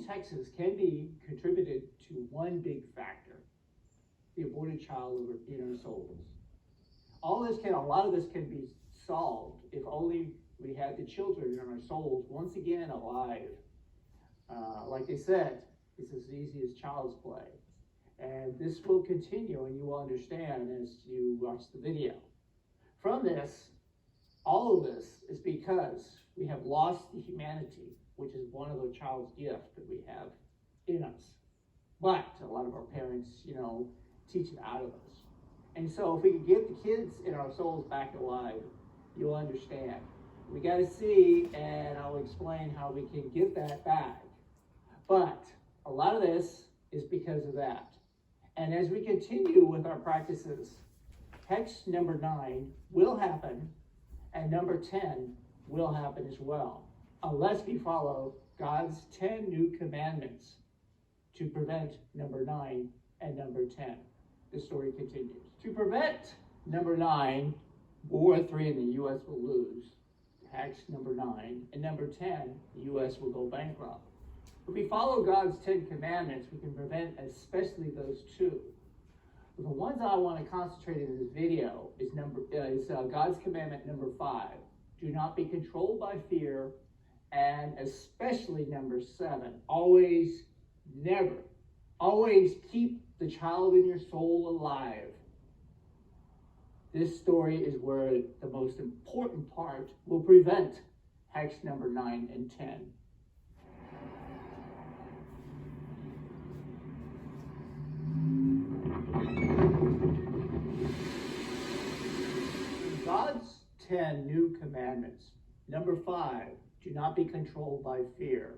these hexes can be contributed to one big factor, the aborted child in our souls. A lot of this can be solved if only we had the children in our souls once again alive. Like I said, it's as easy as child's play. And this will continue, and you will understand as you watch the video. From this, all of this is because we have lost the humanity, which is one of the child's gifts that we have in us. But a lot of our parents, teach it out of us. And so if we can get the kids in our souls back alive, you'll understand. We got to see, and I'll explain how we can get that back. But a lot of this is because of that. And as we continue with our practices, hex number 9 will happen, and number 10 will happen as well, unless we follow God's 10 new commandments to prevent number 9 and number 10. The story continues. To prevent number 9, World War III in the U.S. will lose. Hex number 9. And number 10, the U.S. will go bankrupt. If we follow God's 10 commandments, we can prevent especially those two. But the ones I want to concentrate in this video is God's commandment number 5. Do not be controlled by fear, and especially number 7. Always keep the child in your soul alive. This story is where the most important part will prevent hex number 9 and 10. God's 10 new commandments. Number 5, do not be controlled by fear.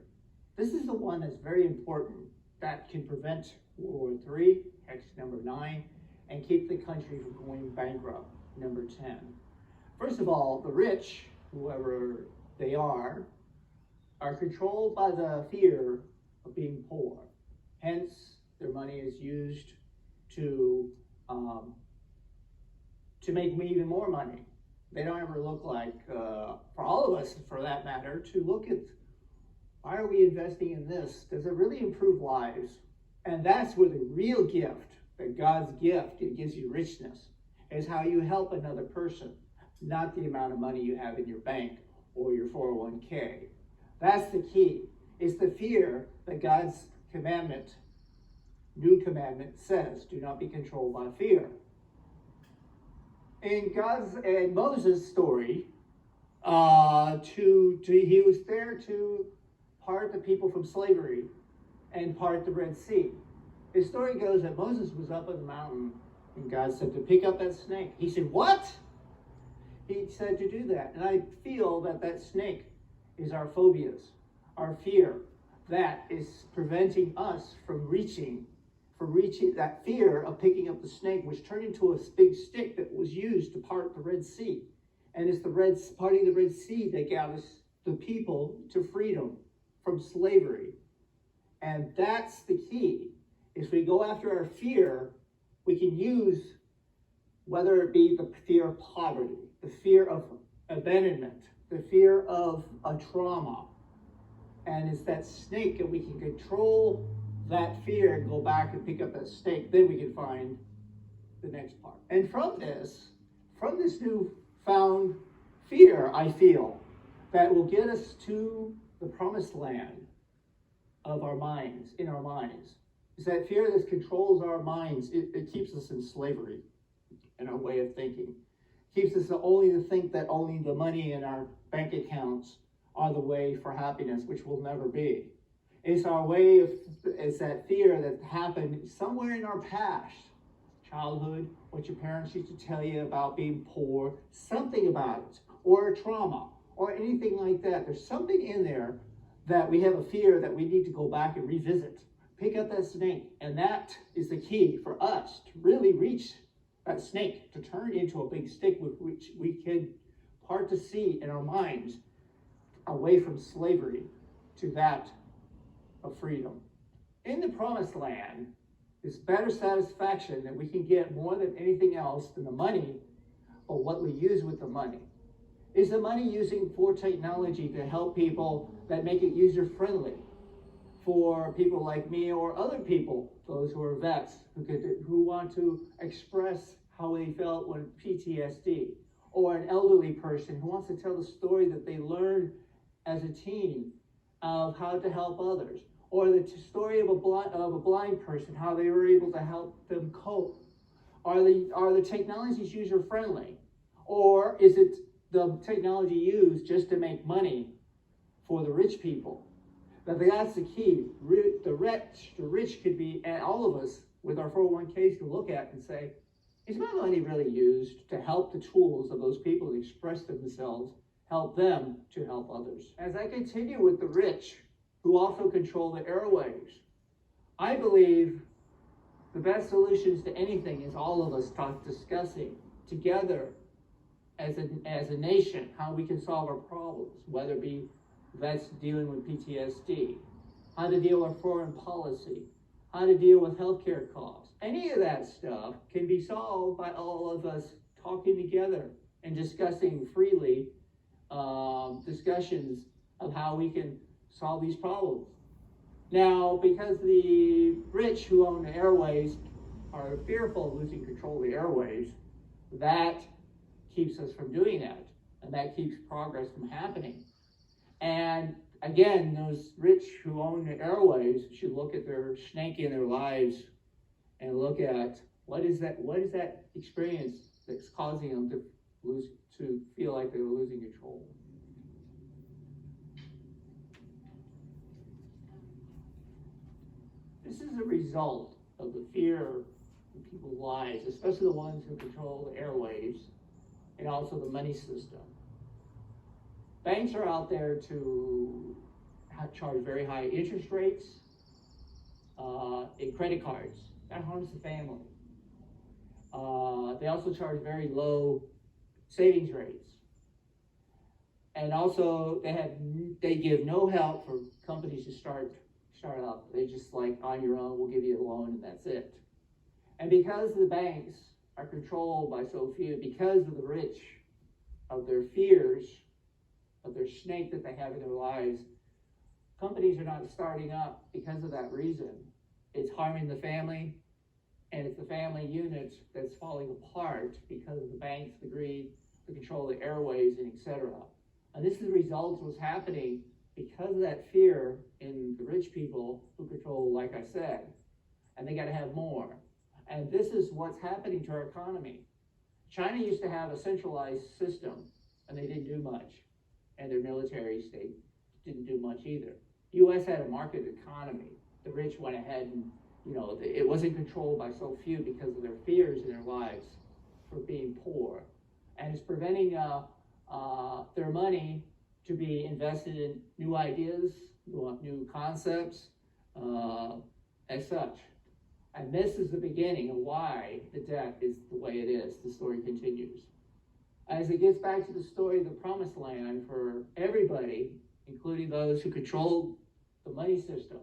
This is the one that's very important that can prevent World War III, hex number 9, and keep the country from going bankrupt, number 10. First of all, the rich, whoever they are controlled by the fear of being poor. Hence, their money is used to make even more money. They don't ever look like, for all of us, for that matter, to look at, why are we investing in this? Does it really improve lives? And that's where the real gift, that God's gift, it gives you richness, is how you help another person, not the amount of money you have in your bank or your 401k. That's the key. It's the fear that God's commandment, new commandment, says, do not be controlled by fear. In Moses' story, he was there to part the people from slavery and part the Red Sea. His story goes that Moses was up on the mountain and God said to pick up that snake. He said, what? He said to do that. And I feel that snake is our phobias, our fear that is preventing us from reaching that fear of picking up the snake, which turned into a big stick that was used to part the Red Sea. And it's parting the Red Sea that got us, the people, to freedom from slavery. And that's the key. If we go after our fear, we can use, whether it be the fear of poverty, the fear of abandonment, the fear of a trauma, and it's that snake, and we can control that fear and go back and pick up that snake, then we can find the next part. And from this newfound fear, I feel, that will get us to the promised land of our minds, in our minds. It's that fear that controls our minds. It keeps us in slavery in our way of thinking. It keeps us only to think that only the money in our bank accounts are the way for happiness, which will never be. It's that fear that happened somewhere in our past, childhood, what your parents used to tell you about being poor, something about it, or a trauma, or anything like that. There's something in there that we have a fear that we need to go back and revisit. Pick up that snake, and that is the key for us to really reach that snake, to turn into a big stick with which we can part the sea in our minds away from slavery to that of freedom. In the promised land, this better satisfaction that we can get more than anything else than the money, or what we use with the money. Is the money using for technology to help people that make it user-friendly for people like me or other people, those who are vets, who want to express how they felt when PTSD, or an elderly person who wants to tell the story that they learned as a teen of how to help others, or the story of a blind person, how they were able to help them cope. Are the technologies user-friendly? Or is it the technology used just to make money for the rich people? But that's the key. The rich could be, and all of us with our 401ks can look at and say, is my money really used to help the tools of those people to express themselves, help them to help others? As I continue with the rich, who also control the airwaves, I believe the best solutions to anything is all of us discussing together as a nation how we can solve our problems, whether it be vets dealing with PTSD, how to deal with foreign policy, how to deal with healthcare costs. Any of that stuff can be solved by all of us talking together and discussing freely discussions of how we can solve these problems. Now, because the rich who own the airways are fearful of losing control of the airways, that keeps us from doing that, and that keeps progress from happening. And again, those rich who own the airways should look at their snake in their lives and look at what is that experience that's causing them to feel like they're losing control. This is a result of the fear in people's lives, especially the ones who control the airwaves and also the money system. Banks are out there to charge very high interest rates in credit cards. That harms the family. They also charge very low savings rates. And also they give no help for companies to start up. They just like, on your own, we'll give you a loan and that's it. And because the banks are controlled by so few, because of the rich, of their fears, of their snake that they have in their lives, companies are not starting up because of that reason. It's harming the family, and it's the family unit that's falling apart because of the banks, the greed, the control of the airways, and etc. And this is the result of what's happening because of that fear in the rich people who control, like I said, and they got to have more. And this is what's happening to our economy. China used to have a centralized system, and they didn't do much. And their military state didn't do much either. The U.S. had a market economy. The rich went ahead and, it wasn't controlled by so few because of their fears in their lives for being poor. And it's preventing their money to be invested in new ideas, new concepts, as such. And this is the beginning of why the debt is the way it is. The story continues. As it gets back to the story of the promised land for everybody, including those who control the money system,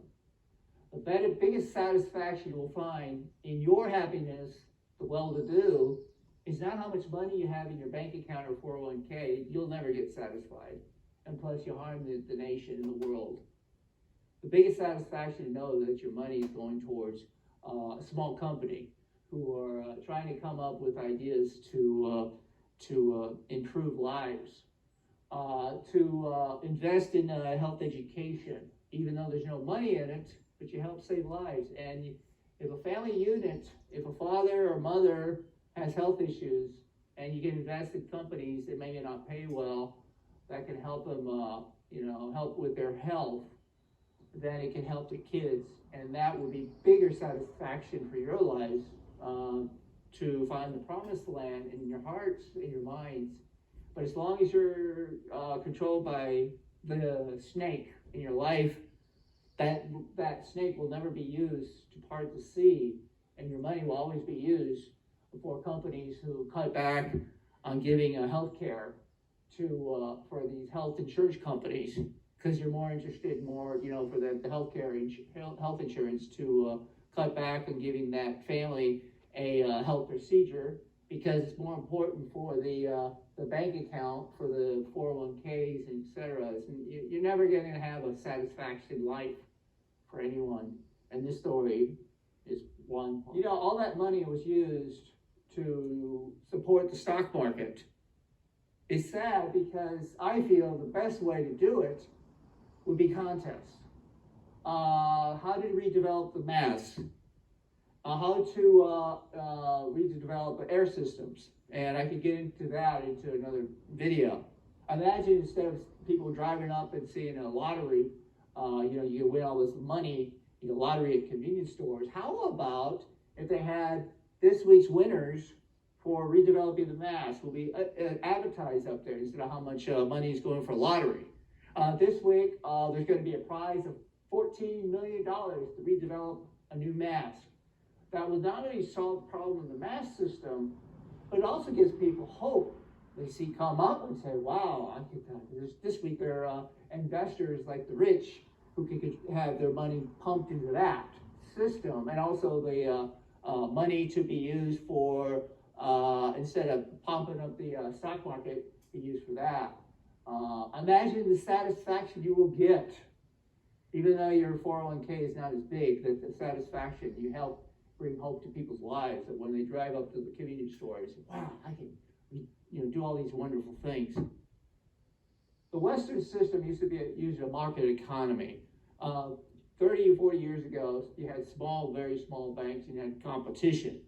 the biggest satisfaction you'll find in your happiness, the well-to-do, is not how much money you have in your bank account or 401k. You'll never get satisfied. And plus, you harm the nation and the world. The biggest satisfaction to know that your money is going towards a small company who are trying to come up with ideas to improve lives, to invest in health education, even though there's no money in it, but you help save lives. And if a family unit, if a father or mother has health issues, and you can invest in companies that may not pay well, that can help them, help with their health, then it can help the kids. And that would be bigger satisfaction for your lives, to find the promised land in your hearts, in your minds. But as long as you're controlled by the snake in your life, that snake will never be used to part the sea, and your money will always be used for companies who cut back on giving health care for these health insurance companies, because you're more interested for the health insurance to cut back on giving that family a health procedure, because it's more important for the bank account, for the 401ks, and etc. You're never going to have a satisfaction life for anyone. And this story is one. You know, all that money was used to support the stock market. It's sad because I feel the best way to do it would be contests. How to redevelop the mass, how to redevelop air systems, and I could get into that into another video. Imagine instead of people driving up and seeing a lottery, you win all this money, lottery at convenience stores. How about if they had this week's winners for redeveloping the mass will be advertised up there instead of how much money is going for lottery. This week, there's going to be a prize of $14 million to redevelop a new mass. That will not only solve the problem in the mass system, but it also gives people hope. They see come up and say, wow, I could, this week there are investors like the rich who could have their money pumped into that system, and also the money to be used for, instead of pumping up the stock market, be used for that. Imagine the satisfaction you will get, even though your 401k is not as big, that the satisfaction you help bring hope to people's lives, that when they drive up to the convenience store, they say, wow, I can do all these wonderful things. The Western system used to be a market economy. 30 or 40 years ago, you had very small banks, and you had competition.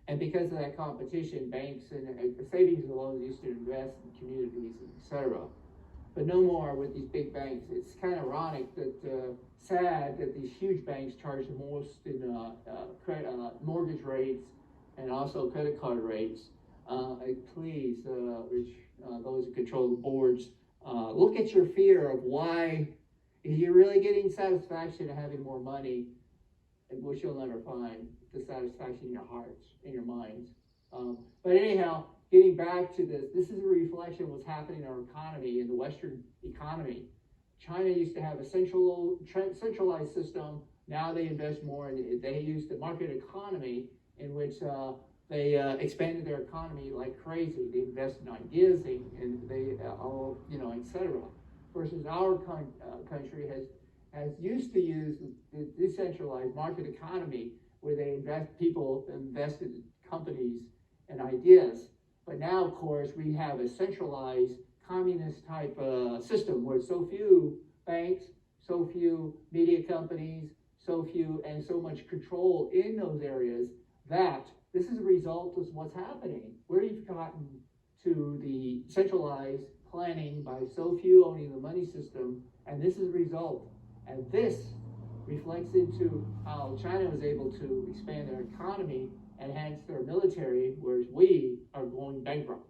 And because of that competition, banks and savings and loans used to invest in communities, etc. But no more with these big banks. It's kind of ironic that, sad that these huge banks charge the most in mortgage rates and also credit card rates. Please, those who control the boards, look at your fear of why. If you're really getting satisfaction of having more money, which you'll never find, the satisfaction in your hearts, in your minds. But anyhow, getting back to this is a reflection of what's happening in our economy, in the Western economy. China used to have a centralized system. Now they invest more, and they use the market economy in which they expanded their economy like crazy. They invest in ideas, etc. Versus our country has used to use the decentralized market economy, where people invest in companies and ideas. But now, of course, we have a centralized communist type system where so few banks, so few media companies, so much control in those areas, that this is a result of what's happening. Where you've gotten to the centralized planning by so few owning the money system, and this is a result. And this reflects into how China was able to expand their economy and hence their military, whereas we are going bankrupt.